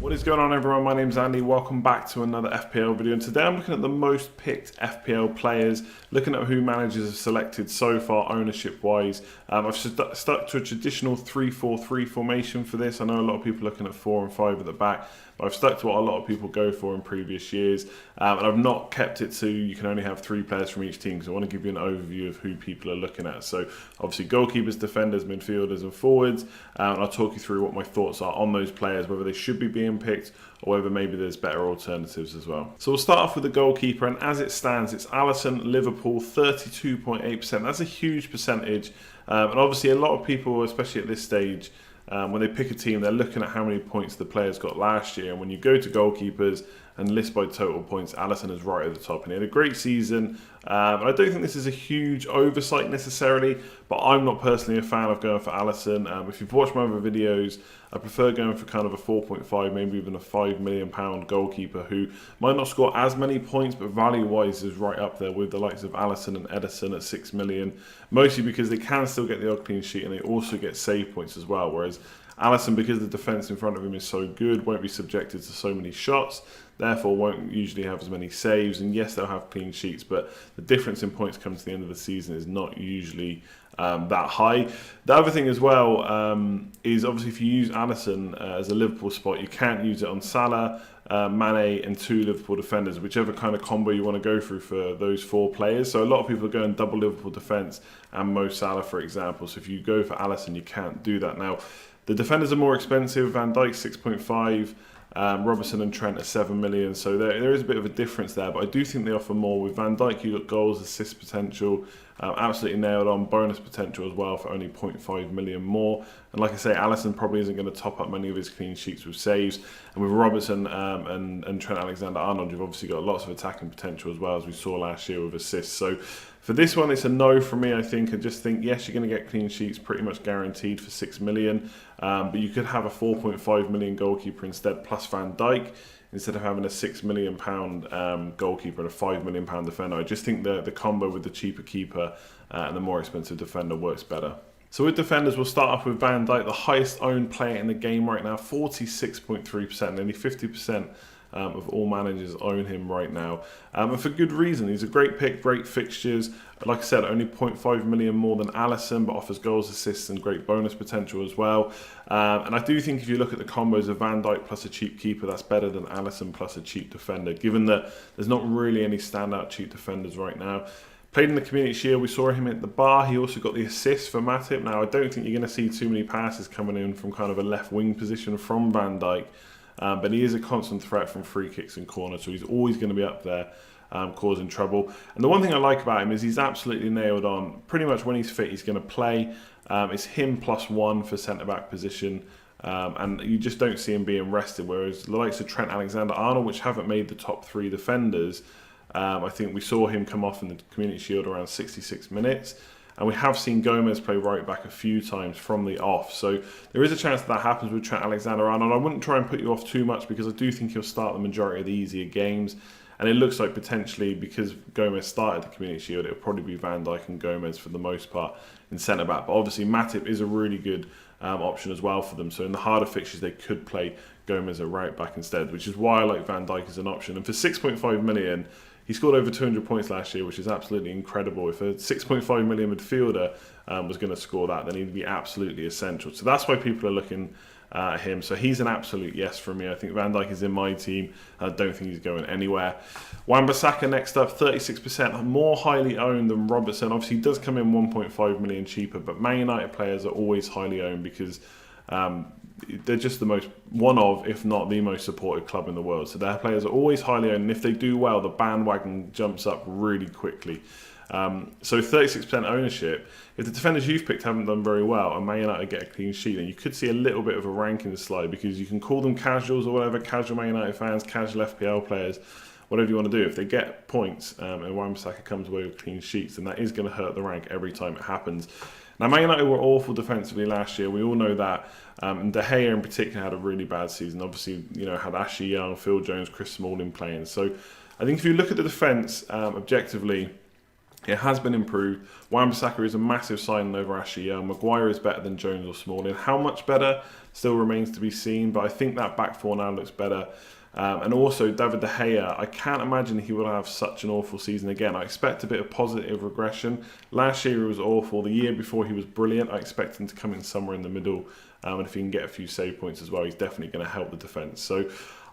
What is going on, everyone? My name's Andy. Welcome back to another FPL video, and today I'm looking at the most picked FPL players, looking at who managers have selected so far ownership wise. I've stuck to a traditional 3-4-3 formation for this. I know a lot of people are looking at 4 and 5 at the back, but I've stuck to what a lot of people go for in previous years, and I've not kept it to you can only have 3 players from each team, because I want to give you an overview of who people are looking at. So obviously goalkeepers, defenders, midfielders and forwards, and I'll talk you through what my thoughts are on those players, whether they should be being picked or whether maybe there's better alternatives as well. So we'll start off with the goalkeeper, and as it stands, it's Alisson, Liverpool, 32.8%. That's a huge percentage, and obviously a lot of people, especially at this stage, when they pick a team, they're looking at how many points the players got last year. And when you go to goalkeepers and list by total points, Alisson is right at the top. And he had a great season. I don't think this is a huge oversight necessarily, but I'm not personally a fan of going for Alisson. If you've watched my other videos, I prefer going for kind of a 4.5, maybe even a £5 million goalkeeper who might not score as many points, but value-wise is right up there with the likes of Alisson and Ederson at 6 million, mostly because they can still get the odd clean sheet and they also get save points as well, whereas Alisson, because the defence in front of him is so good, won't be subjected to so many shots, therefore won't usually have as many saves, and yes, they'll have clean sheets, but the difference in points come to the end of the season is not usually that high. The other thing as well is obviously if you use Alisson as a Liverpool spot, you can't use it on Salah, Mane and 2 Liverpool defenders, whichever kind of combo you want to go through for those 4 players. So a lot of people are going double Liverpool defence and Mo Salah, for example. So if you go for Alisson, you can't do that. Now, the defenders are more expensive. Van Dijk 6.5, Robertson and Trent are 7 million. So there is a bit of a difference there, but I do think they offer more. With Van Dijk, you got goals, assist potential, absolutely nailed on, bonus potential as well for only 0.5 million more. And like I say, Alisson probably isn't going to top up many of his clean sheets with saves. And with Robertson and Trent Alexander-Arnold, you've obviously got lots of attacking potential as well, as we saw last year with assists. So for this one, it's a no from me, I think. I just think, yes, you're going to get clean sheets pretty much guaranteed for 6 million. But you could have a 4.5 million goalkeeper instead, plus Van Dijk, instead of having a £6 million goalkeeper and a £5 million defender. I just think the combo with the cheaper keeper and the more expensive defender works better. So with defenders, we'll start off with Van Dijk, the highest owned player in the game right now, 46.3%, nearly 50% of all managers own him right now, and for good reason. He's a great pick, great fixtures. Like I said, only 0.5 million more than Alisson, but offers goals, assists and great bonus potential as well. And I do think if you look at the combos of Van Dijk plus a cheap keeper, that's better than Alisson plus a cheap defender, given that there's not really any standout cheap defenders right now. Played in the Community Shield, we saw him at the bar. He also got the assist for Matip. Now, I don't think you're going to see too many passes coming in from kind of a left wing position from Van Dijk. But he is a constant threat from free kicks and corners, so he's always going to be up there causing trouble. And the one thing I like about him is he's absolutely nailed on. Pretty much when he's fit, he's going to play. It's him +1 for centre-back position, and you just don't see him being rested, whereas the likes of Trent Alexander-Arnold, which haven't made the top 3 defenders, I think we saw him come off in the Community Shield around 66 minutes. And we have seen Gomez play right back a few times from the off. So there is a chance that happens with Trent Alexander-Arnold. I wouldn't try and put you off too much, because I do think he'll start the majority of the easier games. And it looks like potentially, because Gomez started the Community Shield, it'll probably be Van Dijk and Gomez for the most part in centre-back. But obviously Matip is a really good option as well for them. So in the harder fixtures, they could play Gomez at right back instead, which is why I like Van Dijk as an option. And for 6.5 million, he scored over 200 points last year, which is absolutely incredible. If a 6.5 million midfielder was going to score that, then he'd be absolutely essential. So that's why people are looking at him. So he's an absolute yes for me. I think Van Dijk is in my team. I don't think he's going anywhere. Wan-Bissaka next up, 36%, more highly owned than Robertson. Obviously, he does come in 1.5 million cheaper, but Man United players are always highly owned because they're just the most, one of, if not the most supported club in the world. So their players are always highly owned, and if they do well, the bandwagon jumps up really quickly. So 36% ownership. If the defenders you've picked haven't done very well and Man United get a clean sheet, then you could see a little bit of a ranking slide, because you can call them casuals or whatever, casual Man United fans, casual FPL players, whatever you want to do. If they get points and Wan-Bissaka comes away with clean sheets, then that is going to hurt the rank every time it happens. Now, Man United were awful defensively last year. We all know that. And De Gea in particular had a really bad season. Obviously, had Ashley Young, Phil Jones, Chris Smalling playing. So I think if you look at the defence objectively, It has been improved. Wan-Bissaka is a massive signing over Ashley Young. Maguire is better than Jones or Smalling. How much better still remains to be seen, but I think that back four now looks better. And also, David De Gea, I can't imagine he will have such an awful season again. I expect a bit of positive regression. Last year he was awful. The year before he was brilliant. I expect him to come in somewhere in the middle. And if he can get a few save points as well, he's definitely going to help the defence. So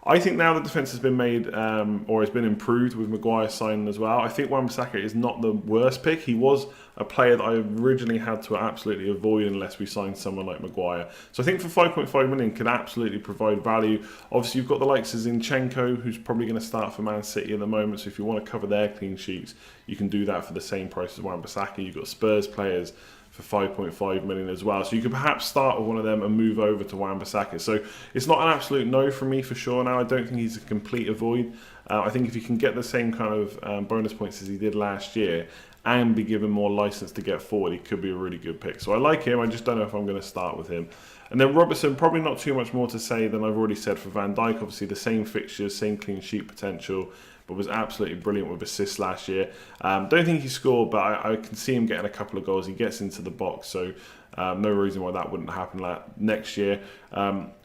I think now the defence has been made, or has been improved with Maguire signing as well. I think Wan-Bissaka is not the worst pick. He was a player that I originally had to absolutely avoid unless we signed someone like Maguire. So I think for 5.5 million could absolutely provide value. Obviously, you've got the likes of Zinchenko, who's probably going to start for Man City at the moment. So if you want to cover their clean sheets, you can do that for the same price as Wan-Bissaka. You've got Spurs players for 5.5 million as well. So you could perhaps start with one of them and move over to Wan-Bissaka. So it's not an absolute no from me for sure now. I don't think he's a complete avoid. I think if you can get the same kind of bonus points as he did last year and be given more license to get forward, he could be a really good pick. So I like him. I just don't know if I'm going to start with him. And then Robertson, probably not too much more to say than I've already said for Van Dijk. Obviously the same fixtures, same clean sheet potential, but was absolutely brilliant with assists last year. Don't think he scored, but I can see him getting a couple of goals. He gets into the box, so no reason why that wouldn't happen next year.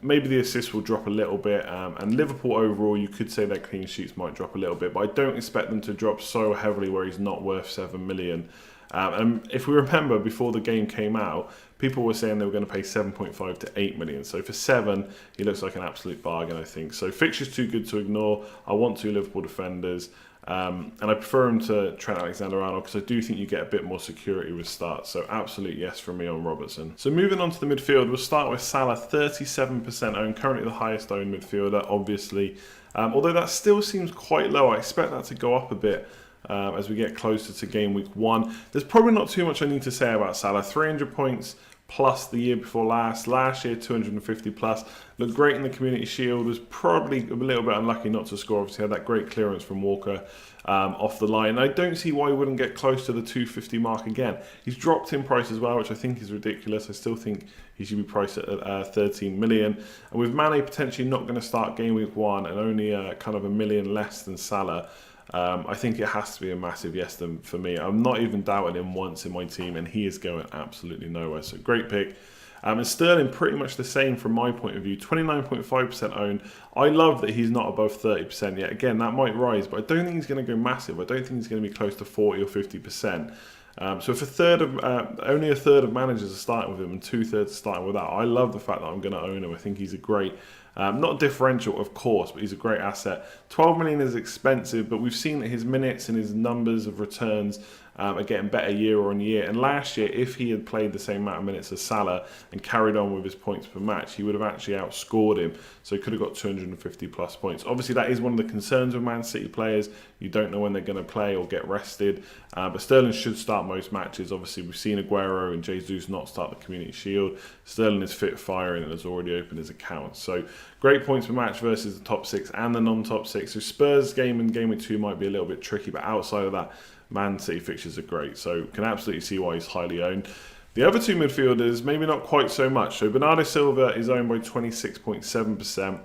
Maybe the assists will drop a little bit, and Liverpool overall, you could say their clean sheets might drop a little bit, but I don't expect them to drop so heavily where he's not worth 7 million. And if we remember, before the game came out, people were saying they were going to pay 7.5 to 8 million. So for 7, he looks like an absolute bargain, I think. So fixture's too good to ignore. I want 2 Liverpool defenders. And I prefer him to Trent Alexander-Arnold because I do think you get a bit more security with starts. So absolute yes from me on Robertson. So moving on to the midfield, we'll start with Salah, 37% owned, currently the highest owned midfielder, obviously. Although that still seems quite low. I expect that to go up a bit as we get closer to game week 1. There's probably not too much I need to say about Salah. 300 points plus the year before last. Last year, 250 plus. Looked great in the Community Shield. Was probably a little bit unlucky not to score. Obviously, had that great clearance from Walker off the line. I don't see why he wouldn't get close to the 250 mark again. He's dropped in price as well, which I think is ridiculous. I still think he should be priced at 13 million. And with Mane potentially not going to start game week 1 and only kind of a million less than Salah, I think it has to be a massive yes for me. I'm not even doubting him once in my team, and he is going absolutely nowhere. So great pick. And Sterling, pretty much the same from my point of view. 29.5% owned. I love that he's not above 30% yet. Again, that might rise, but I don't think he's going to go massive. I don't think he's going to be close to 40 or 50%. So if only a third of managers are starting with him and 2/3 are starting without, I love the fact that I'm going to own him. I think he's a great, not differential of course, but he's a great asset. 12 million is expensive, but we've seen that his minutes and his numbers of returns are getting better year on year. And last year, if he had played the same amount of minutes as Salah and carried on with his points per match, he would have actually outscored him. So he could have got 250 plus points. Obviously, that is one of the concerns with Man City players. You don't know when they're going to play or get rested. But Sterling should start most matches. Obviously, we've seen Aguero and Jesus not start the Community Shield. Sterling is fit, firing, and has already opened his account. So great points per match versus the top 6 and the non-top 6. So Spurs game and game week 2 might be a little bit tricky, but outside of that, Man City fixtures are great, so can absolutely see why he's highly owned. The other 2 midfielders, maybe not quite so much. So Bernardo Silva is owned by 26.7%.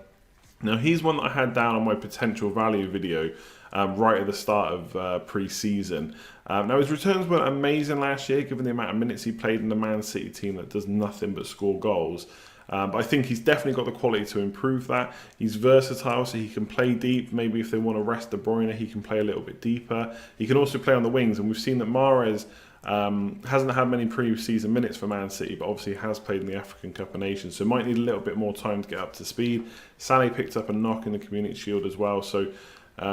Now he's one that I had down on my potential value video right at the start of pre-season. Now his returns weren't amazing last year, given the amount of minutes he played in the Man City team that does nothing but score goals. But I think he's definitely got the quality to improve that. He's versatile, so he can play deep. Maybe if they want to rest De Bruyne, he can play a little bit deeper. He can also play on the wings, and we've seen that Mahrez hasn't had many pre-season minutes for Man City, but obviously has played in the African Cup of Nations, so might need a little bit more time to get up to speed. Sané picked up a knock in the Community Shield as well, so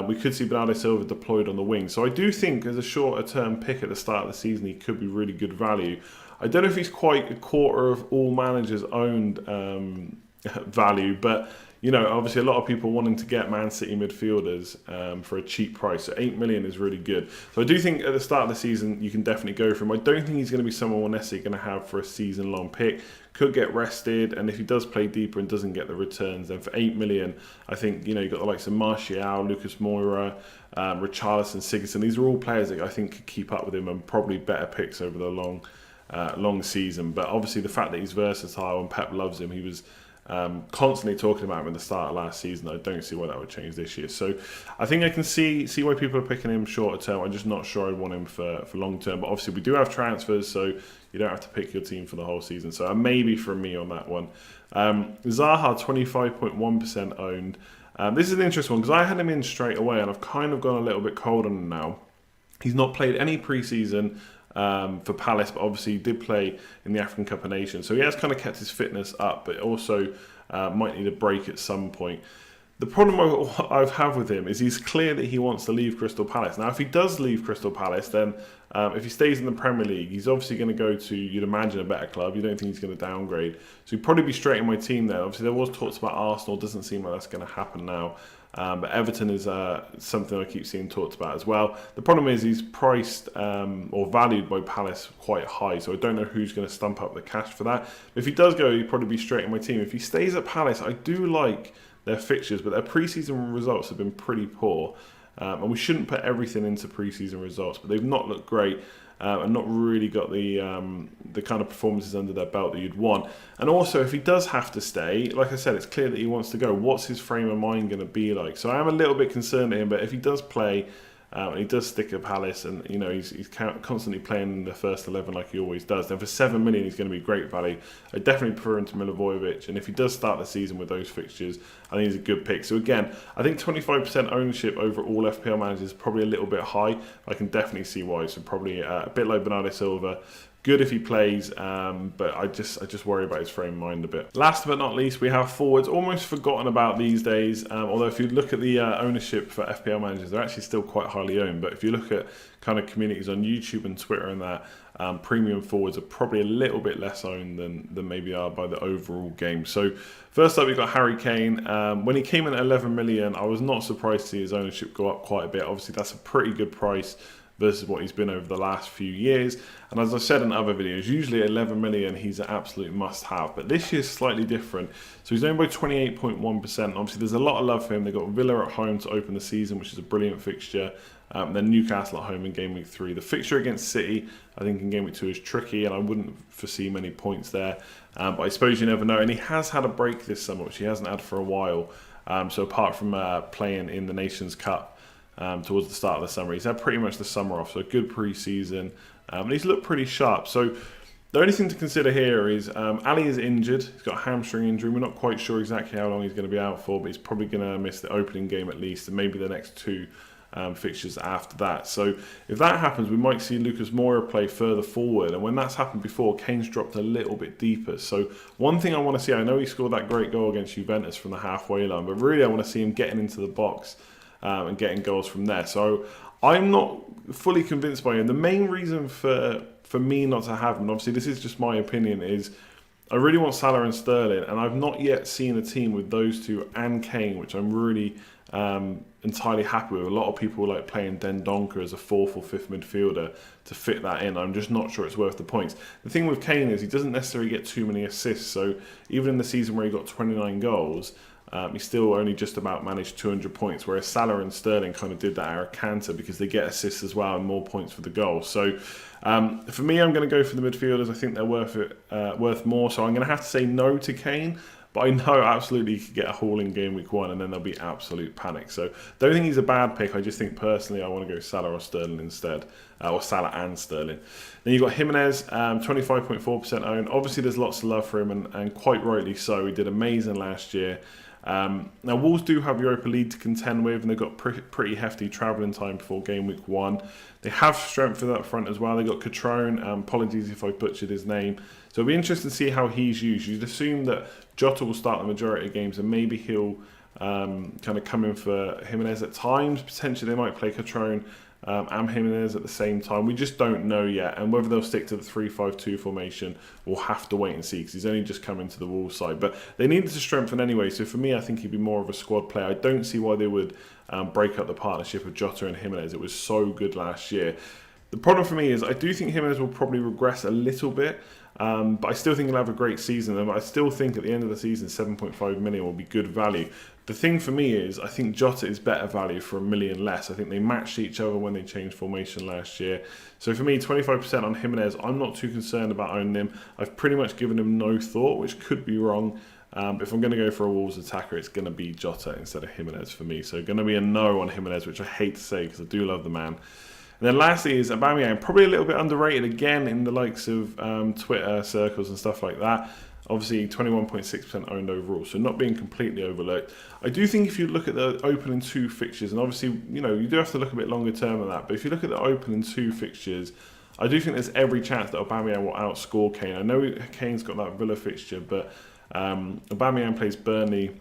we could see Bernardo Silva deployed on the wing. So I do think as a shorter-term pick at the start of the season, he could be really good value. I don't know if he's quite a quarter of all managers owned value, but you know, obviously a lot of people wanting to get Man City midfielders for a cheap price. So 8 million is really good. So I do think at the start of the season, you can definitely go for him. I don't think he's going to be someone we're necessarily going to have for a season-long pick. Could get rested, and if he does play deeper and doesn't get the returns, then for 8 million, I think, you know, you've got the likes of Martial, Lucas Moura, Richarlison, Sigurdsson. These are all players that I think could keep up with him and probably better picks over the long season. But obviously the fact that he's versatile and Pep loves him, he was constantly talking about him at the start of last season. I don't see why that would change this year. So I think I can see why people are picking him shorter term. I'm just not sure I'd want him for long term. But obviously we do have transfers, so you don't have to pick your team for the whole season. So a maybe from me on that one. Zaha, 25.1% owned. This is an interesting one because I had him in straight away and I've kind of gone a little bit cold on him now. He's not played any pre-season for Palace, but obviously he did play in the African Cup of Nations. So he has kind of kept his fitness up, but also might need a break at some point. The problem I have with him is he's clear that he wants to leave Crystal Palace. Now, if he does leave Crystal Palace, then if he stays in the Premier League, he's obviously going to go to, you'd imagine, a better club. You don't think he's going to downgrade. So he'd probably be straight in my team there. Obviously, there was talks about Arsenal. Doesn't seem like that's going to happen now. But Everton is something I keep seeing talked about as well. The problem is he's priced or valued by Palace quite high, so I don't know who's going to stump up the cash for that. But if he does go, he'd probably be straight in my team. If he stays at Palace, I do like their fixtures, but their pre-season results have been pretty poor. And we shouldn't put everything into pre-season results, but they've not looked great. And not really got the kind of performances under their belt that you'd want. And also, if he does have to stay, like I said, it's clear that he wants to go. What's his frame of mind going to be like? So I am a little bit concerned at him, but if he does play, and he does stick at Palace, and he's constantly playing in the first 11 like he always does, then for 7 million he's going to be great value. I definitely prefer him to Milivojevic, and if he does start the season with those fixtures, I think he's a good pick. So again, I think 25% ownership over all FPL managers is probably a little bit high. I can definitely see why. So probably a bit like Bernardo Silva. Good if he plays, but I just worry about his frame of mind a bit. Last but not least, we have forwards. Almost forgotten about these days, although if you look at the ownership for FPL managers, they're actually still quite highly owned. But if you look at kind of communities on YouTube and Twitter and that, premium forwards are probably a little bit less owned than maybe are by the overall game. So first up, we've got Harry Kane. When he came in at 11 million, I was not surprised to see his ownership go up quite a bit. Obviously, that's a pretty good price versus what he's been over the last few years. And as I said in other videos, usually 11 million, he's an absolute must-have. But this year's slightly different. So he's owned by 28.1%. Obviously, there's a lot of love for him. They've got Villa at home to open the season, which is a brilliant fixture. Then Newcastle at home in game week 3. The fixture against City, I think in game week 2 is tricky, and I wouldn't foresee many points there. But I suppose you never know. And he has had a break this summer, which he hasn't had for a while. So apart from playing in the Nations Cup, towards the start of the summer, he's had pretty much the summer off, so a good pre-season, and he's looked pretty sharp. So the only thing to consider here is Ali is injured. He's got a hamstring injury. We're not quite sure exactly how long he's going to be out for, but he's probably going to miss the opening game at least, and maybe the next 2 fixtures after that. So if that happens, we might see Lucas Moura play further forward, and when that's happened before, Kane's dropped a little bit deeper. So one thing I want to see, I know he scored that great goal against Juventus from the halfway line, but really I want to see him getting into the box and getting goals from there. So I'm not fully convinced by him. The main reason for me not to have him, and obviously this is just my opinion, is I really want Salah and Sterling, and I've not yet seen a team with those two and Kane, which I'm really entirely happy with. A lot of people like playing Dendoncker as a 4th or 5th midfielder to fit that in. I'm just not sure it's worth the points. The thing with Kane is he doesn't necessarily get too many assists, so even in the season where he got 29 goals, he still only just about managed 200 points, whereas Salah and Sterling kind of did that at a canter because they get assists as well and more points for the goal. So for me, I'm going to go for the midfielders. I think they're worth more. So I'm going to have to say no to Kane. But I know absolutely he could get a haul in game week 1 and then there'll be absolute panic. So don't think he's a bad pick. I just think personally I want to go Salah or Sterling instead. Or Salah and Sterling. Then you've got Jimenez, 25.4% owned. Obviously there's lots of love for him and quite rightly so. He did amazing last year. Now Wolves do have Europa League to contend with, and they've got pretty hefty travelling time before game week 1. They have strength for that front as well. They've got Catrone, apologies if I butchered his name. So it'll be interesting to see how he's used. You'd assume that Jota will start the majority of games, and maybe he'll kind of come in for Jimenez at times. Potentially they might play Catrone and Jimenez at the same time. We just don't know yet, and whether they'll stick to the 3-5-2 formation, we'll have to wait and see, because he's only just come into the Wolves side. But they needed to strengthen anyway, so for me I think he'd be more of a squad player. I don't see why they would break up the partnership of Jota and Jimenez. It was so good last year. The problem for me is I do think Jimenez will probably regress a little bit, but I still think he'll have a great season, and I still think at the end of the season 7.5 million will be good value. The thing for me is I think Jota is better value for $1 million less. I think they matched each other when they changed formation last year. So for me, 25% on Jimenez, I'm not too concerned about owning him. I've pretty much given him no thought, which could be wrong. But if I'm going to go for a Wolves attacker, it's going to be Jota instead of Jimenez for me. So going to be a no on Jimenez, which I hate to say because I do love the man. And then lastly is Aubameyang, probably a little bit underrated again in the likes of Twitter circles and stuff like that. Obviously 21.6% owned overall, so not being completely overlooked. I do think if you look at the opening 2 fixtures, and obviously, you know, you do have to look a bit longer term than that, but if you look at the opening 2 fixtures, I do think there's every chance that Aubameyang will outscore Kane. I know Kane's got that Villa fixture, but Aubameyang plays Burnley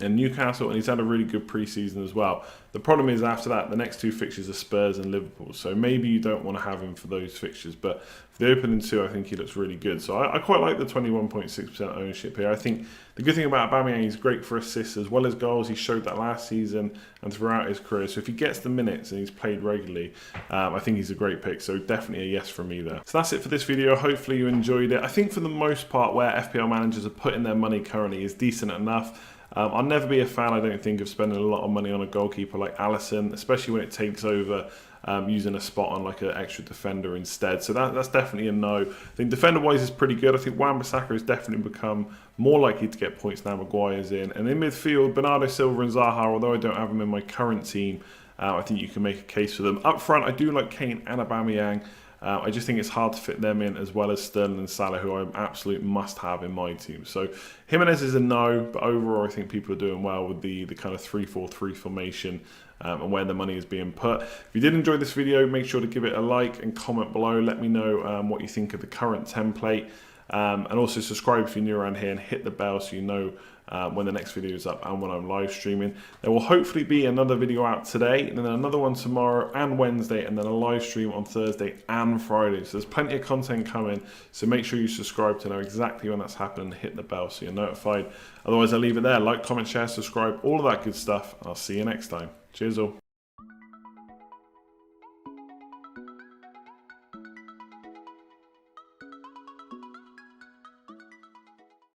and Newcastle, and he's had a really good pre-season as well. The problem is after that, the next 2 fixtures are Spurs and Liverpool, so maybe you don't want to have him for those fixtures, but for the opening 2, I think he looks really good. So I quite like the 21.6% ownership here. I think the good thing about Aubameyang, he's great for assists as well as goals. He showed that last season and throughout his career. So if he gets the minutes and he's played regularly, I think he's a great pick. So definitely a yes from me there. So that's it for this video. Hopefully you enjoyed it. I think for the most part, where FPL managers are putting their money currently is decent enough. I'll never be a fan, I don't think, of spending a lot of money on a goalkeeper like Alisson, especially when it takes over using a spot on like an extra defender instead. So that's definitely a no. I think defender-wise is pretty good. I think Wan-Bissaka has definitely become more likely to get points now Maguire's in. And in midfield, Bernardo Silva and Zaha, although I don't have them in my current team, I think you can make a case for them. Up front, I do like Kane and Aubameyang. I just think it's hard to fit them in as well as Sterling and Salah, who I'm absolute must-have in my team. So Jimenez is a no, but overall I think people are doing well with the kind of 3-4-3 formation and where the money is being put. If you did enjoy this video, make sure to give it a like and comment below. Let me know what you think of the current template. And also subscribe if you're new around here and hit the bell so you know when the next video is up and when I'm live streaming. There will hopefully be another video out today, and then another one tomorrow and Wednesday, and then a live stream on Thursday and Friday. So there's plenty of content coming, so make sure you subscribe to know exactly when that's happening and hit the bell so you're notified. Otherwise, I'll leave it there. Like, comment, share, subscribe, all of that good stuff. I'll see you next time. Cheers all.